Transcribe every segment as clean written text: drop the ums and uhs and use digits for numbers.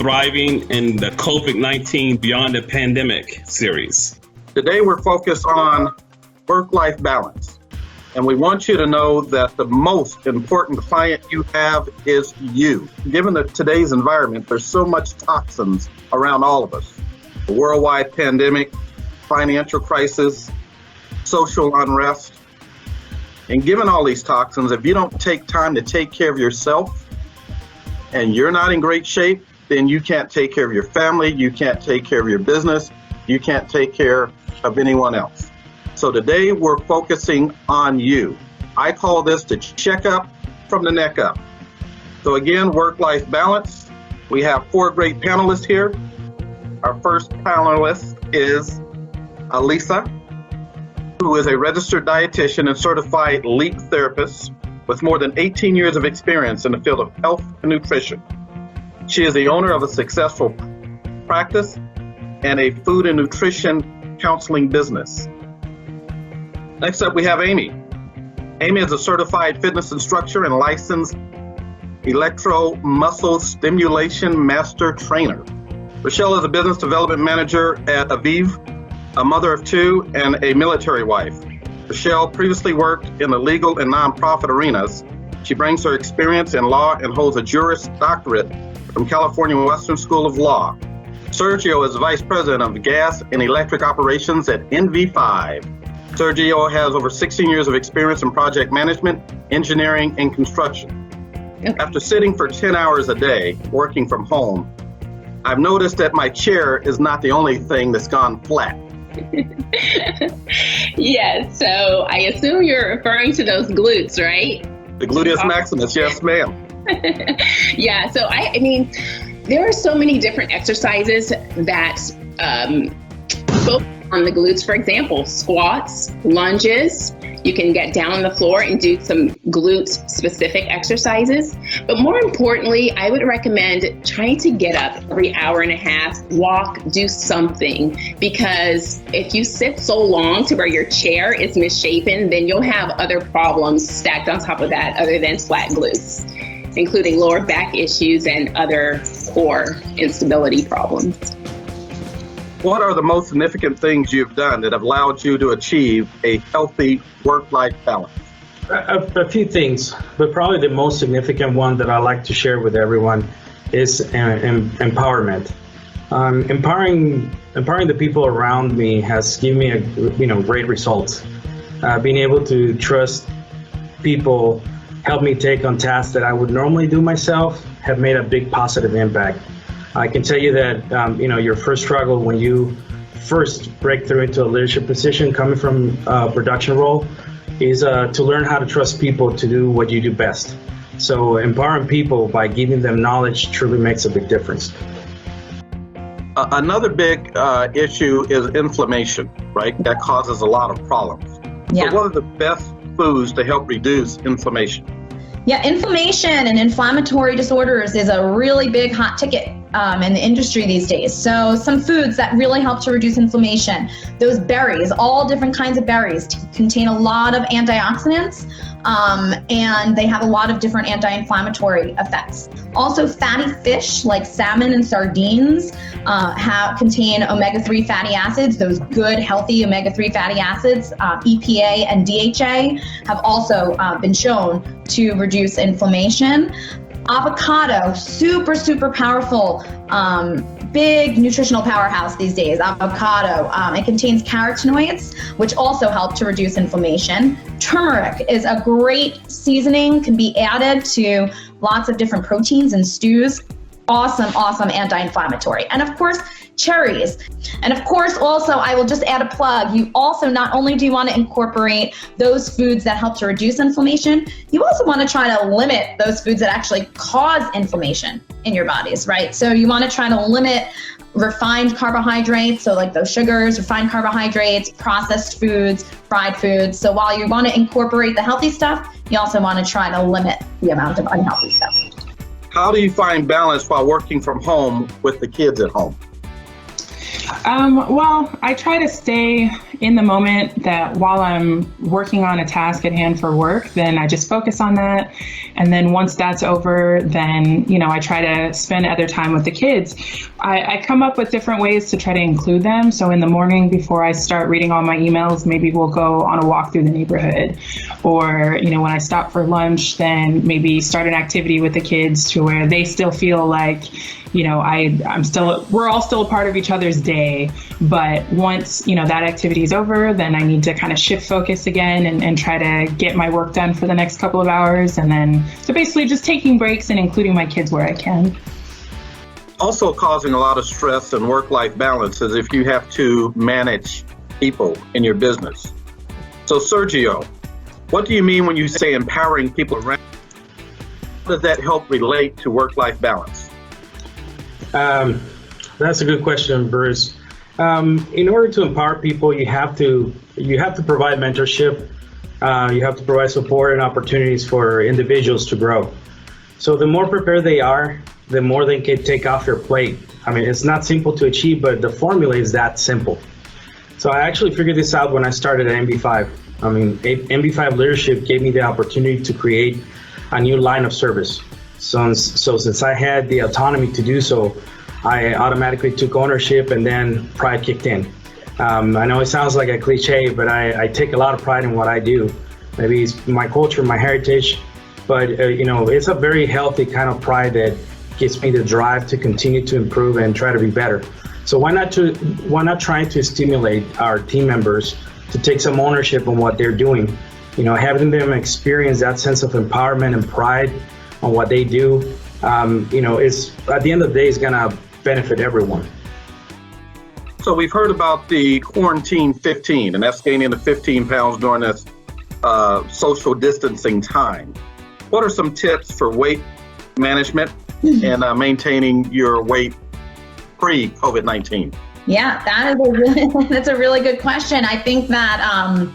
thriving in the COVID-19 Beyond the Pandemic series. Today we're focused on work-life balance. And we want you to know that the most important client you have is you. Given today's environment, there's so much toxins around all of us. The worldwide pandemic, financial crisis, social unrest. And given all these toxins, if you don't take time to take care of yourself and you're not in great shape, then you can't take care of your family, you can't take care of your business, you can't take care of anyone else. So today we're focusing on you. I call this the checkup from the neck up. So again, work-life balance. We have 4 great panelists here. Our first panelist is Elysa, who is a registered dietitian and certified LEAP therapist with more than 18 years of experience in the field of health and nutrition. She is the owner of a successful practice and a food and nutrition counseling business. Next up, we have Amy. Amy is a certified fitness instructor and licensed electro-muscle stimulation master trainer. Rachael is a business development manager at AVIVV, a mother of 2, and a military wife. Rachael previously worked in the legal and nonprofit arenas. She brings her experience in law and holds a Juris Doctorate from California Western School of Law. Sergio is Vice President of Gas and Electric Operations at NV5. Sergio has over 16 years of experience in project management, engineering, and construction. After sitting for 10 hours a day working from home, I've noticed that my chair is not the only thing that's gone flat. Yes, so I assume you're referring to those glutes, right? The gluteus maximus, yes, ma'am. Yeah, so I mean, there are so many different exercises that focus on the glutes. For example, squats, lunges. You can get down on the floor and do some glute-specific exercises. But more importantly, I would recommend trying to get up every hour and a half, walk, do something. Because if you sit so long to where your chair is misshapen, then you'll have other problems stacked on top of that other than flat glutes, including lower back issues and other core instability problems. What are the most significant things you've done that have allowed you to achieve a healthy work-life balance? A few things, but probably the most significant one that I like to share with everyone is empowerment. Empowering the people around me has given me great results. Being able to trust people, help me take on tasks that I would normally do myself, have made a big positive impact. I can tell you that, your first struggle when you first break through into a leadership position coming from a production role is to learn how to trust people to do what you do best. So empowering people by giving them knowledge truly makes a big difference. Another big issue is inflammation, right? That causes a lot of problems. Yeah. So what are the best foods to help reduce inflammation? Yeah, inflammation and inflammatory disorders is a really big hot ticket in the industry these days. So some foods that really help to reduce inflammation, those berries, all different kinds of berries contain a lot of antioxidants and they have a lot of different anti-inflammatory effects. Also fatty fish like salmon and sardines contain omega-3 fatty acids. Those good healthy omega-3 fatty acids, EPA and DHA, have also been shown to reduce inflammation. Avocado, super powerful, big nutritional powerhouse these days, avocado. It contains carotenoids, which also help to reduce inflammation. Turmeric is a great seasoning, can be added to lots of different proteins and stews. Awesome anti-inflammatory. And of course, cherries. And of course, also, I will just add a plug. You also, not only do you want to incorporate those foods that help to reduce inflammation, you also want to try to limit those foods that actually cause inflammation in your bodies, right? So you want to try to limit refined carbohydrates, so like those sugars, refined carbohydrates, processed foods, fried foods. So while you want to incorporate the healthy stuff, you also want to try to limit the amount of unhealthy stuff. How do you find balance while working from home with the kids at home? Well, I try to stay, in the moment that while I'm working on a task at hand for work, then I just focus on that. And then once that's over, then, I try to spend other time with the kids. I come up with different ways to try to include them. So in the morning before I start reading all my emails, maybe we'll go on a walk through the neighborhood. Or, when I stop for lunch, then maybe start an activity with the kids to where they still feel like, we're all still a part of each other's day. But once, that activity is over, then I need to kind of shift focus again and try to get my work done for the next couple of hours. And then, so basically just taking breaks and including my kids where I can. Also causing a lot of stress and work-life balance is if you have to manage people in your business. So Sergio, what do you mean when you say empowering people around? How does that help relate to work-life balance? That's a good question, Bruce. In order to empower people, you have to provide mentorship. You have to provide support and opportunities for individuals to grow. So the more prepared they are, the more they can take off your plate. I mean, it's not simple to achieve, but the formula is that simple. So I actually figured this out when I started at MB5. I mean, MB5 leadership gave me the opportunity to create a new line of service. So since I had the autonomy to do so, I automatically took ownership, and then pride kicked in. I know it sounds like a cliche, but I take a lot of pride in what I do. Maybe it's my culture, my heritage, but it's a very healthy kind of pride that gives me the drive to continue to improve and try to be better. So why not try to stimulate our team members to take some ownership on what they're doing? Having them experience that sense of empowerment and pride on what they do, is at the end of the day is gonna benefit everyone. So we've heard about the quarantine 15, and that's gaining the 15 pounds during this social distancing time. What are some tips for weight management and maintaining your weight pre-COVID-19? Yeah, that's a really good question. I think that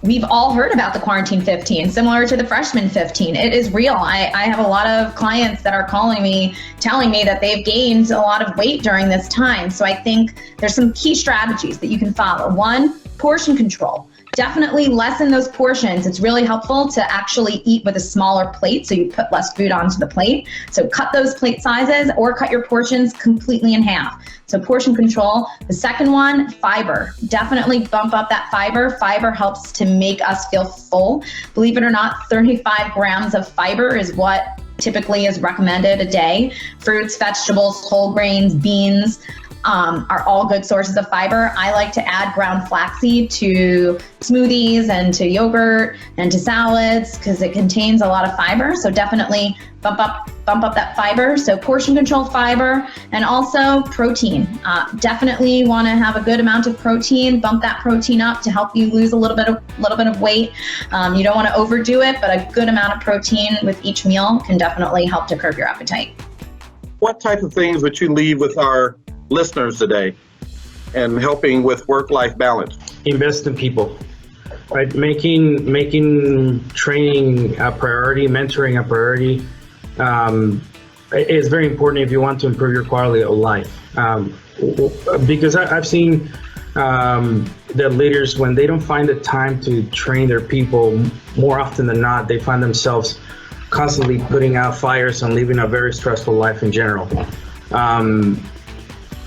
we've all heard about the quarantine 15, similar to the freshman 15. It is real. I have a lot of clients that are calling me, telling me that they've gained a lot of weight during this time. So I think there's some key strategies that you can follow. One, portion control. Definitely lessen those portions. It's really helpful to actually eat with a smaller plate so you put less food onto the plate. So cut those plate sizes or cut your portions completely in half. So portion control. The second one, fiber. Definitely bump up that fiber. Fiber helps to make us feel full. Believe it or not, 35 grams of fiber is what typically is recommended a day. Fruits, vegetables, whole grains, beans, are all good sources of fiber. I like to add ground flaxseed to smoothies and to yogurt and to salads because it contains a lot of fiber. So definitely bump up that fiber. So portion control, fiber, and also protein. Definitely want to have a good amount of protein. Bump that protein up to help you lose a little bit of weight. You don't want to overdo it, but a good amount of protein with each meal can definitely help to curb your appetite. What type of things would you leave with our listeners today and helping with work-life balance? Invest in people, right? Making training a priority, mentoring a priority, is very important if you want to improve your quality of life. Because I've seen that leaders, when they don't find the time to train their people, more often than not, they find themselves constantly putting out fires and living a very stressful life in general.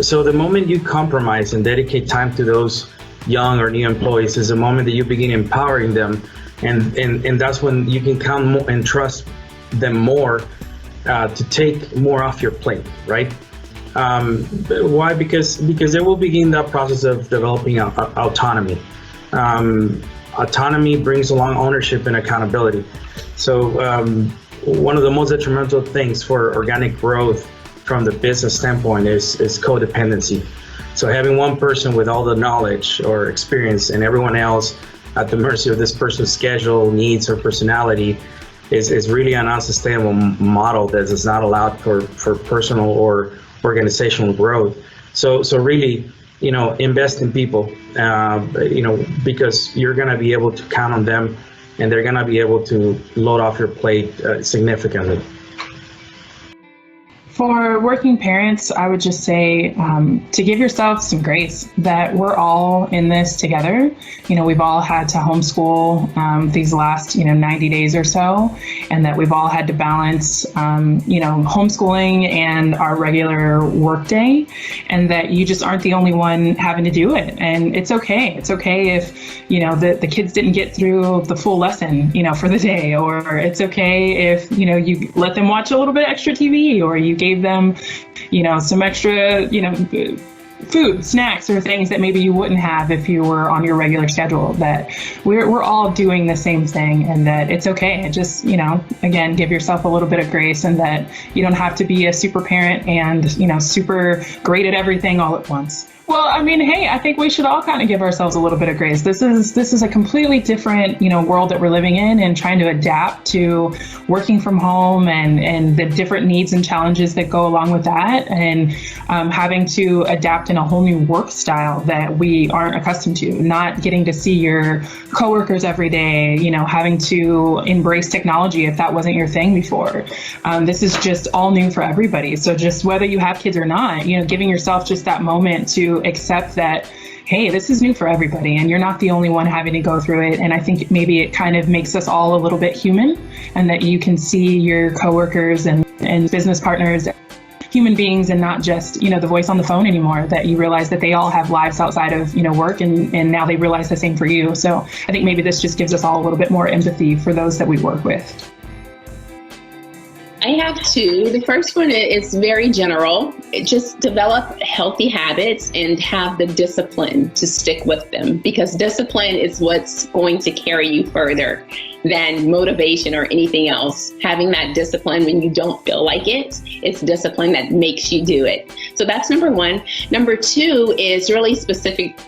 So the moment you compromise and dedicate time to those young or new employees is the moment that you begin empowering them, and that's when you can count more and trust them more to take more off your plate, right? Why? Because they will begin that process of developing autonomy. Autonomy brings along ownership and accountability. So one of the most detrimental things for organic growth from the business standpoint is codependency. So having one person with all the knowledge or experience and everyone else at the mercy of this person's schedule, needs, or personality is really an unsustainable model that is not allowed for personal or organizational growth. So really, invest in people, because you're gonna be able to count on them and they're gonna be able to load off your plate significantly. For working parents, I would just say to give yourself some grace that we're all in this together. We've all had to homeschool these last, 90 days or so, and that we've all had to balance, homeschooling and our regular workday, and that you just aren't the only one having to do it. And it's okay. It's okay if, the kids didn't get through the full lesson, for the day, or it's okay if, you let them watch a little bit extra TV, or you gave them, some extra, food, snacks, or things that maybe you wouldn't have if you were on your regular schedule. That we're all doing the same thing, and that it's okay. Just, again, give yourself a little bit of grace, and that you don't have to be a super parent and, super great at everything all at once. Well, hey, I think we should all kind of give ourselves a little bit of grace. This is a completely different, world that we're living in, and trying to adapt to working from home and the different needs and challenges that go along with that, and having to adapt in a whole new work style that we aren't accustomed to, not getting to see your coworkers every day, having to embrace technology if that wasn't your thing before. This is just all new for everybody. So just whether you have kids or not, giving yourself just that moment to accept that, hey, this is new for everybody, and you're not the only one having to go through it. And I think maybe it kind of makes us all a little bit human, and that you can see your coworkers and business partners human beings, and not just, the voice on the phone anymore, that you realize that they all have lives outside of, work, and now they realize the same for you. So I think maybe this just gives us all a little bit more empathy for those that we work with. I have two. The first one is very general. Just develop healthy habits and have the discipline to stick with them, because discipline is what's going to carry you further than motivation or anything else. Having that discipline when you don't feel like it, it's discipline that makes you do it. So that's number one. Number two is really specific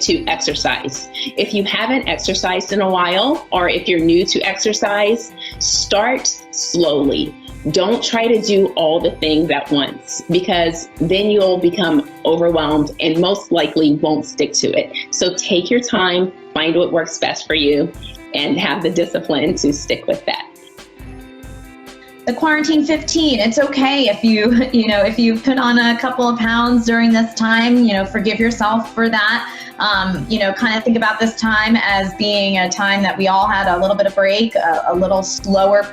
to exercise. If you haven't exercised in a while, or if you're new to exercise, start slowly. Don't try to do all the things at once, because then you'll become overwhelmed and most likely won't stick to it. So take your time, find what works best for you, and have the discipline to stick with that. The quarantine 15, it's okay if you put on a couple of pounds during this time, forgive yourself for that. Kind of think about this time as being a time that we all had a little bit of break, a little slower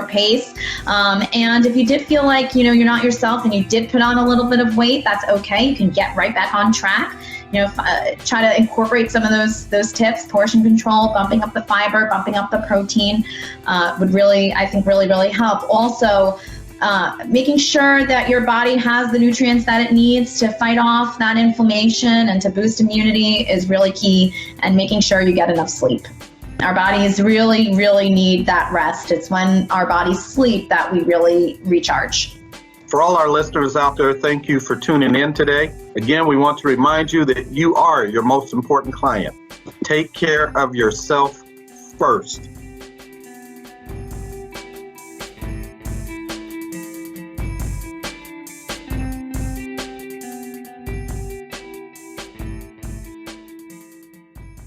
pace. And if you did feel like, you're not yourself and you did put on a little bit of weight, that's okay. You can get right back on track. Try to incorporate some of those tips. Portion control, bumping up the fiber, bumping up the protein would really, I think, really help. Also, making sure that your body has the nutrients that it needs to fight off that inflammation and to boost immunity is really key, and making sure you get enough sleep. Our bodies really need that rest. It's when our bodies sleep that we really recharge. For all our listeners out there, thank you for tuning in today. Again, we want to remind you that you are your most important client. Take care of yourself first.